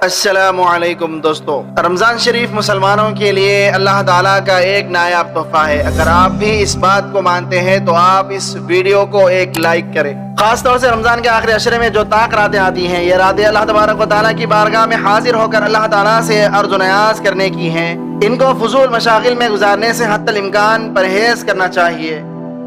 السلام علیکم دوستو، رمضان شریف مسلمانوں کے لیے اللہ تعالیٰ کا ایک نایاب تحفہ ہے۔ اگر آپ بھی اس بات کو مانتے ہیں تو آپ اس ویڈیو کو ایک لائک کریں۔ خاص طور سے رمضان کے آخری عشرے میں جو طاق راتیں آتی ہیں، یہ راتیں اللہ تبارک و تعالیٰ کی بارگاہ میں حاضر ہو کر اللہ تعالیٰ سے عرض و نیاز کرنے کی ہیں۔ ان کو فضول مشاغل میں گزارنے سے حتی الامکان پرہیز کرنا چاہیے۔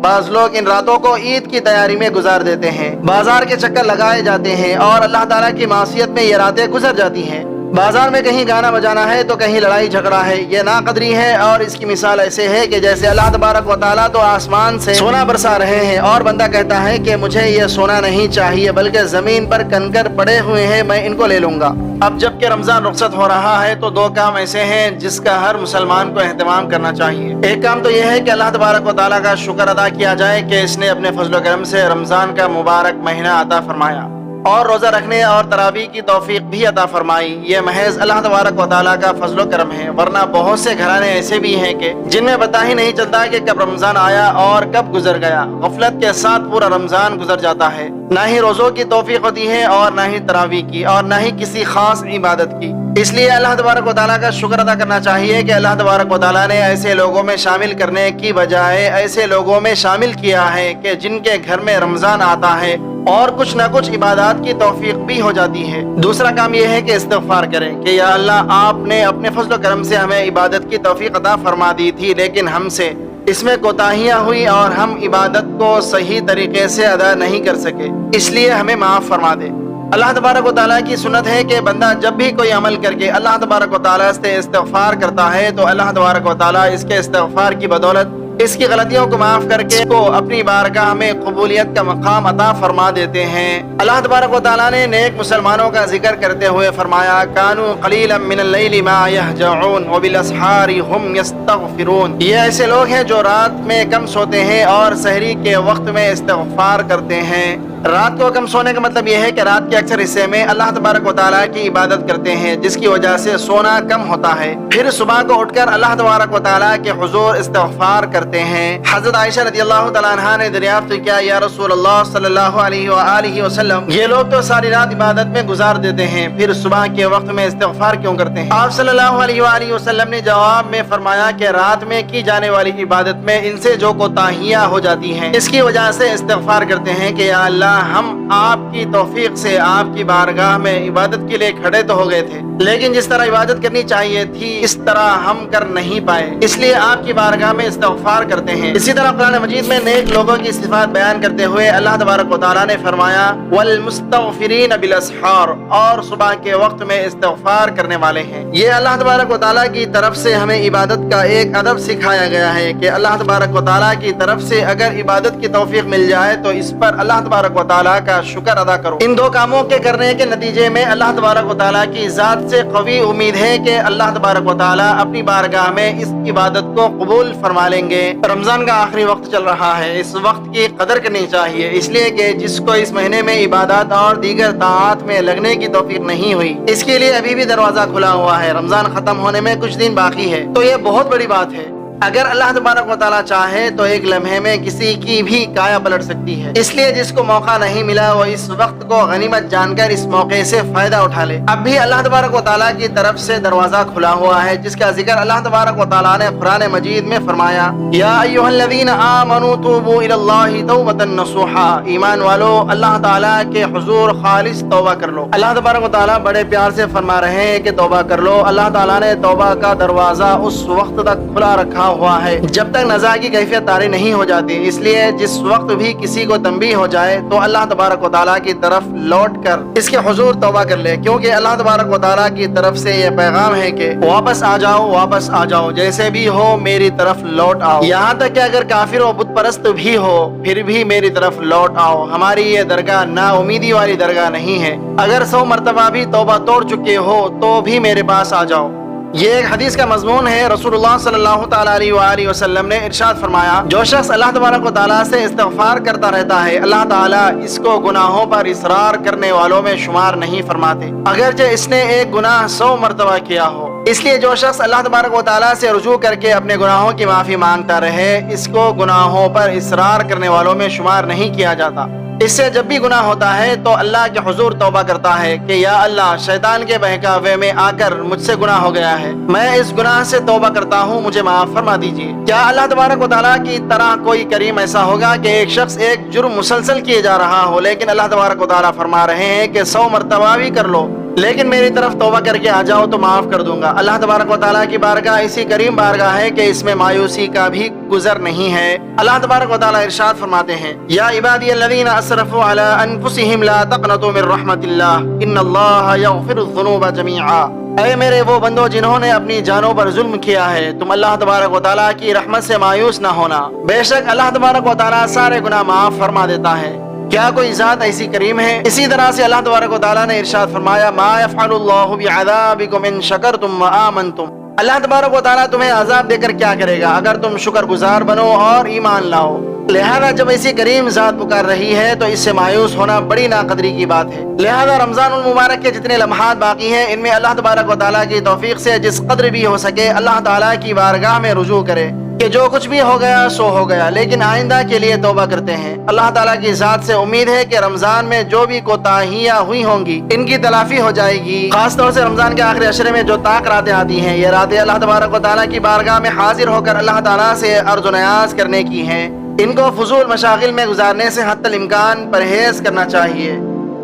بعض لوگ ان راتوں کو عید کی تیاری میں گزار دیتے ہیں، بازار کے چکر لگائے جاتے ہیں اور اللہ تعالیٰ کی معصیت میں یہ راتیں گزر جاتی ہیں۔ بازار میں کہیں گانا بجانا ہے تو کہیں لڑائی جھگڑا ہے، یہ ناقدری ہے۔ اور اس کی مثال ایسے ہے کہ جیسے اللہ تبارک و تعالیٰ تو آسمان سے سونا برسا رہے ہیں اور بندہ کہتا ہے کہ مجھے یہ سونا نہیں چاہیے بلکہ زمین پر کنکر پڑے ہوئے ہیں، میں ان کو لے لوں گا۔ اب جب کہ رمضان رخصت ہو رہا ہے تو دو کام ایسے ہیں جس کا ہر مسلمان کو اہتمام کرنا چاہیے۔ ایک کام تو یہ ہے کہ اللہ تبارک و تعالیٰ کا شکر ادا کیا جائے کہ اس نے اپنے فضل و کرم سے رمضان کا مبارک مہینہ عطا فرمایا اور روزہ رکھنے اور تراویح کی توفیق بھی عطا فرمائی۔ یہ محض اللہ تبارک و تعالیٰ کا فضل و کرم ہے، ورنہ بہت سے گھرانے ایسے بھی ہیں کہ جن میں پتہ ہی نہیں چلتا کہ کب رمضان آیا اور کب گزر گیا۔ غفلت کے ساتھ پورا رمضان گزر جاتا ہے، نہ ہی روزوں کی توفیق ہوتی ہے اور نہ ہی تراویح کی اور نہ ہی کسی خاص عبادت کی۔ اس لیے اللہ تبارک و تعالیٰ کا شکر ادا کرنا چاہیے کہ اللہ تبارک و تعالیٰ نے ایسے لوگوں میں شامل کرنے کی بجائے ایسے لوگوں میں شامل کیا ہے کہ جن کے گھر میں رمضان آتا ہے اور کچھ نہ کچھ عبادات کی توفیق بھی ہو جاتی ہے۔ دوسرا کام یہ ہے کہ استغفار کریں کہ یا اللہ، آپ نے اپنے فضل و کرم سے ہمیں عبادت کی توفیق عطا فرما دی تھی، لیکن ہم سے اس میں کوتاہیاں ہوئی اور ہم عبادت کو صحیح طریقے سے ادا نہیں کر سکے، اس لیے ہمیں معاف فرما دے۔ اللہ تبارک و تعالیٰ کی سنت ہے کہ بندہ جب بھی کوئی عمل کر کے اللہ تبارک و تعالیٰ سے استغفار کرتا ہے تو اللہ تبارک و تعالیٰ اس کے استغفار کی بدولت اس کی غلطیوں کو معاف کر کے کو اپنی بارگاہ میں قبولیت کا مقام عطا فرما دیتے ہیں۔ اللہ تبارک و تعالیٰ نے نیک مسلمانوں کا ذکر کرتے ہوئے فرمایا، کانوا قلیلا من اللیل ما یہجعون وبالاسحار هم یستغفرون۔ یہ ایسے لوگ ہیں جو رات میں کم سوتے ہیں اور سحری کے وقت میں استغفار کرتے ہیں۔ رات کو کم سونے کا مطلب یہ ہے کہ رات کے اکثر حصے میں اللہ تبارک و تعالیٰ کی عبادت کرتے ہیں، جس کی وجہ سے سونا کم ہوتا ہے۔ پھر صبح کو اٹھ کر اللہ تبارک و تعالیٰ کے حضور استغفار کرتے ہیں۔ حضرت عائشہ رضی اللہ تعالیٰ عنہا نے دریافت کیا، یا رسول اللہ صلی اللہ علیہ وآلہ وسلم، یہ لوگ تو ساری رات عبادت میں گزار دیتے ہیں، پھر صبح کے وقت میں استغفار کیوں کرتے ہیں؟ آپ صلی اللہ علیہ وآلہ وسلم نے جواب میں فرمایا کہ رات میں کی جانے والی عبادت میں ان سے جو کوتاہیاں ہو جاتی ہیں، اس کی وجہ سے استغفار کرتے ہیں کہ یا اللہ، ہم آپ کی توفیق سے آپ کی بارگاہ میں عبادت کے لیے کھڑے تو ہو گئے تھے، لیکن جس طرح عبادت کرنی چاہیے تھی اس طرح ہم کر نہیں پائے، اس لیے آپ کی بارگاہ میں استغفار کرتے ہیں۔ اسی طرح قرآن مجید میں نیک لوگوں کی صفات بیان کرتے ہوئے اللہ تبارک و تعالیٰ نے فرمایا، والمستغفرین بالاسحار، اور صبح کے وقت میں استغفار کرنے والے ہیں۔ یہ اللہ تبارک و تعالیٰ کی طرف سے ہمیں عبادت کا ایک ادب سکھایا گیا ہے کہ اللہ تبارک و تعالیٰ کی طرف سے اگر عبادت کی توفیق مل جائے تو اس پر اللہ تبارک و تعالیٰ کا شکر ادا کرو۔ ان دو کاموں کے کرنے کے نتیجے میں اللہ تبارک و تعالیٰ کی ذات سے قوی امید ہے کہ اللہ تبارک و تعالیٰ اپنی بارگاہ میں اس عبادت کو قبول فرما لیں گے۔ رمضان کا آخری وقت چل رہا ہے، اس وقت کی قدر کرنی چاہیے، اس لیے کہ جس کو اس مہینے میں عبادات اور دیگر طاعات میں لگنے کی توفیق نہیں ہوئی، اس کے لیے ابھی بھی دروازہ کھلا ہوا ہے۔ رمضان ختم ہونے میں کچھ دن باقی ہے، تو یہ بہت بڑی بات ہے۔ اگر اللہ تبارک و تعالیٰ چاہے تو ایک لمحے میں کسی کی بھی کایا پلٹ سکتی ہے، اس لیے جس کو موقع نہیں ملا وہ اس وقت کو غنیمت جان کر اس موقع سے فائدہ اٹھا لے۔ اب بھی اللہ تبارک و تعالیٰ کی طرف سے دروازہ کھلا ہوا ہے، جس کا ذکر اللہ تبارک و تعالیٰ نے قرآن مجید میں فرمایا، یا ایھا الذین آمنوا توبوا الی اللہ توبۃ نصوحا، ایمان والو اللہ تعالیٰ کے حضور خالص توبہ کر لو۔ اللہ تبارک و تعالیٰ بڑے پیار سے فرما رہے ہیں کہ توبہ کر لو۔ اللہ تعالیٰ نے توبہ کا دروازہ اس وقت تک کھلا رکھا ہوا ہے جب تک نزاع کی کیفیت طاری نہیں ہو جاتی، اس لیے جس وقت بھی کسی کو تنبیہ ہو جائے تو اللہ تبارک و تعالیٰ کی طرف لوٹ کر اس کے حضور توبہ کر لے، کیونکہ اللہ تبارک و تعالیٰ کی طرف سے یہ پیغام ہے کہ واپس آ جاؤ، واپس آ جاؤ، جیسے بھی ہو میری طرف لوٹ آؤ، یہاں تک کہ اگر کافر و بت پرست بھی ہو پھر بھی میری طرف لوٹ آؤ۔ ہماری یہ درگاہ نا امیدی والی درگاہ نہیں ہے، اگر 100 مرتبہ بھی توبہ توڑ چکے ہو تو بھی میرے پاس آ جاؤ۔ یہ ایک حدیث کا مضمون ہے۔ رسول اللہ صلی اللہ تعالیٰ علیہ وآلہ وسلم نے ارشاد فرمایا، جو شخص اللہ تبارک و تعالیٰ سے استغفار کرتا رہتا ہے، اللہ تعالیٰ اس کو گناہوں پر اصرار کرنے والوں میں شمار نہیں فرماتے، اگرچہ اس نے ایک گناہ 100 مرتبہ کیا ہو۔ اس لیے جو شخص اللہ تبارک و تعالیٰ سے رجوع کر کے اپنے گناہوں کی معافی مانگتا رہے، اس کو گناہوں پر اصرار کرنے والوں میں شمار نہیں کیا جاتا۔ اس سے جب بھی گناہ ہوتا ہے تو اللہ کے حضور توبہ کرتا ہے کہ یا اللہ شیطان کے بہکاوے میں آ کر مجھ سے گناہ ہو گیا ہے، میں اس گناہ سے توبہ کرتا ہوں، مجھے معاف فرما دیجیے۔ کیا اللہ تبارک و تعالیٰ کی طرح کوئی کریم ایسا ہوگا کہ ایک شخص ایک جرم مسلسل کیے جا رہا ہو لیکن اللہ تبارک و تعالیٰ فرما رہے ہیں کہ 100 مرتبہ بھی کر لو لیکن میری طرف توبہ کر کے آ جاؤ تو معاف کر دوں گا۔ اللہ تبارک و تعالیٰ کی بارگاہ ایسی کریم بارگاہ ہے کہ اس میں مایوسی کا بھی گزر نہیں ہے۔ اللہ تبارک و تعالیٰ ارشاد فرماتے ہیں یا عبادی الذین اسرفوا علی انفسہم لا تقنطوا من رحمت اللہ ان اللہ یغفر الذنوب جمیعا۔ اے میرے وہ بندو جنہوں نے اپنی جانوں پر ظلم کیا ہے، تم اللہ تبارک و تعالیٰ کی رحمت سے مایوس نہ ہونا، بے شک اللہ تبارک و تعالیٰ سارے گناہ معاف فرما دیتا ہے۔ کیا کوئی ذات ایسی کریم ہے؟ اسی طرح سے اللہ تبارک و تعالیٰ نے ارشاد فرمایا ما یفعل اللہ بعذابکم ان شکرتم وآمنتم۔ اللہ تبارک و تعالیٰ تمہیں عذاب دے کر کیا کرے گا اگر تم شکر گزار بنو اور ایمان لاؤ۔ لہذا جب ایسی کریم ذات پکار رہی ہے تو اس سے مایوس ہونا بڑی ناقدری کی بات ہے۔ لہذا رمضان المبارک کے جتنے لمحات باقی ہیں ان میں اللہ تبارک و تعالیٰ کی توفیق سے جس قدر بھی ہو سکے اللہ تعالیٰ کی بارگاہ میں رجوع کرے کہ جو کچھ بھی ہو گیا سو ہو گیا، لیکن آئندہ کے لیے توبہ کرتے ہیں۔ اللہ تعالیٰ کی ذات سے امید ہے کہ رمضان میں جو بھی کوتاہیاں ہوئی ہوں گی ان کی تلافی ہو جائے گی۔ خاص طور سے رمضان کے آخری عشرے میں جو طاق راتیں آتی ہیں، یہ راتیں اللہ تبارک و تعالیٰ کی بارگاہ میں حاضر ہو کر اللہ تعالیٰ سے عرض و نیاز کرنے کی ہیں۔ ان کو فضول مشاغل میں گزارنے سے حتی الامکان پرہیز کرنا چاہیے۔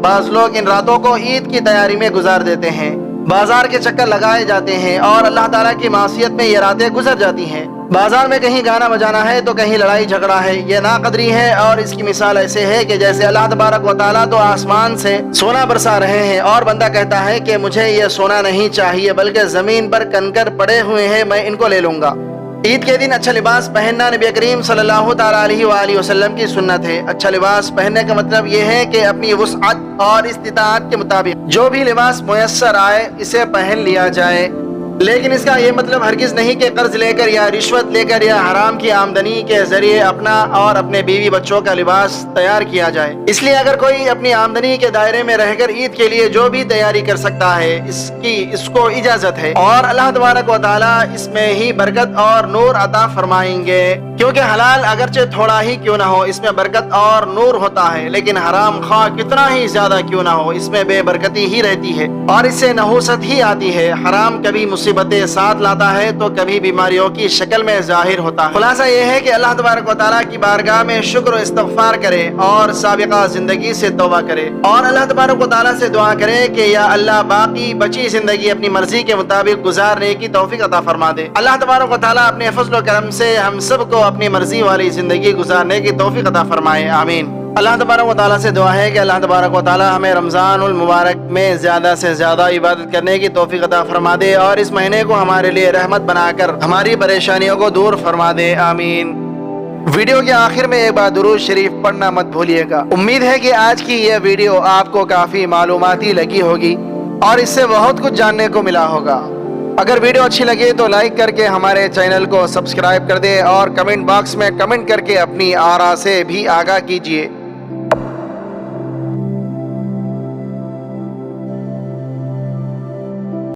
بعض لوگ ان راتوں کو عید کی تیاری میں گزار دیتے ہیں، بازار کے چکر لگائے جاتے ہیں اور اللہ تعالیٰ کی معصیت میں یہ راتیں گزر جاتی ہیں۔ بازار میں کہیں گانا بجانا ہے تو کہیں لڑائی جھگڑا ہے، یہ ناقدری ہے اور اس کی مثال ایسے ہے کہ جیسے اللہ تبارک و تعالیٰ تو آسمان سے سونا برسا رہے ہیں اور بندہ کہتا ہے کہ مجھے یہ سونا نہیں چاہیے بلکہ زمین پر کنکر پڑے ہوئے ہیں، میں ان کو لے لوں گا۔ عید کے دن اچھا لباس پہننا نبی کریم صلی اللہ تعالیٰ علیہ وآلہ وسلم کی سنت ہے۔ اچھا لباس پہننے کا مطلب یہ ہے کہ اپنی وسعت اور استطاعت کے مطابق جو بھی لباس میسر آئے اسے پہن لیا جائے، لیکن اس کا یہ مطلب ہرگز نہیں کہ قرض لے کر یا رشوت لے کر یا حرام کی آمدنی کے ذریعے اپنا اور اپنے بیوی بچوں کا لباس تیار کیا جائے۔ اس لیے اگر کوئی اپنی آمدنی کے دائرے میں رہ کر عید کے لیے جو بھی تیاری کر سکتا ہے اس کو اجازت ہے، اور اللہ تبارک و تعالیٰ اس میں ہی برکت اور نور عطا فرمائیں گے، کیونکہ حلال اگرچہ تھوڑا ہی کیوں نہ ہو اس میں برکت اور نور ہوتا ہے، لیکن حرام خواہ کتنا ہی زیادہ کیوں نہ ہو اس میں بے برکتی ہی رہتی ہے اور اس سے نحوست ہی آتی ہے۔ حرام کبھی مصیبتیں ساتھ لاتا ہے تو کبھی بیماریوں کی شکل میں ظاہر ہوتا ہے۔ خلاصہ یہ ہے کہ اللہ تبارک و تعالیٰ کی بارگاہ میں شکر و استغفار کرے اور سابقہ زندگی سے توبہ کرے اور اللہ تبارک و تعالیٰ سے دعا کرے کہ یا اللہ باقی بچی زندگی اپنی مرضی کے مطابق گزارنے کی توفیق عطا فرما دے۔ اللہ تبارک و تعالیٰ اپنے فضل و کرم سے ہم سب کو اپنی مرضی والی زندگی گزارنے کی توفیق عطا فرمائے، آمین۔ اللہ تبارک و تعالیٰ سے دعا ہے کہ اللہ تبارک و تعالیٰ ہمیں رمضان المبارک میں زیادہ سے زیادہ عبادت کرنے کی توفیق عطا فرما دے اور اس مہینے کو ہمارے لیے رحمت بنا کر ہماری پریشانیوں کو دور فرما دے، آمین۔ ویڈیو کے آخر میں ایک بار درود شریف پڑھنا مت بھولیے گا۔ امید ہے کہ آج کی یہ ویڈیو آپ کو کافی معلوماتی لگی ہوگی اور اس سے بہت کچھ جاننے کو ملا ہوگا۔ اگر ویڈیو اچھی لگے تو لائک کر کے ہمارے چینل کو سبسکرائب کر دیں اور کمنٹ باکس میں کمنٹ کر کے اپنی آراء سے بھی آگاہ کیجیے۔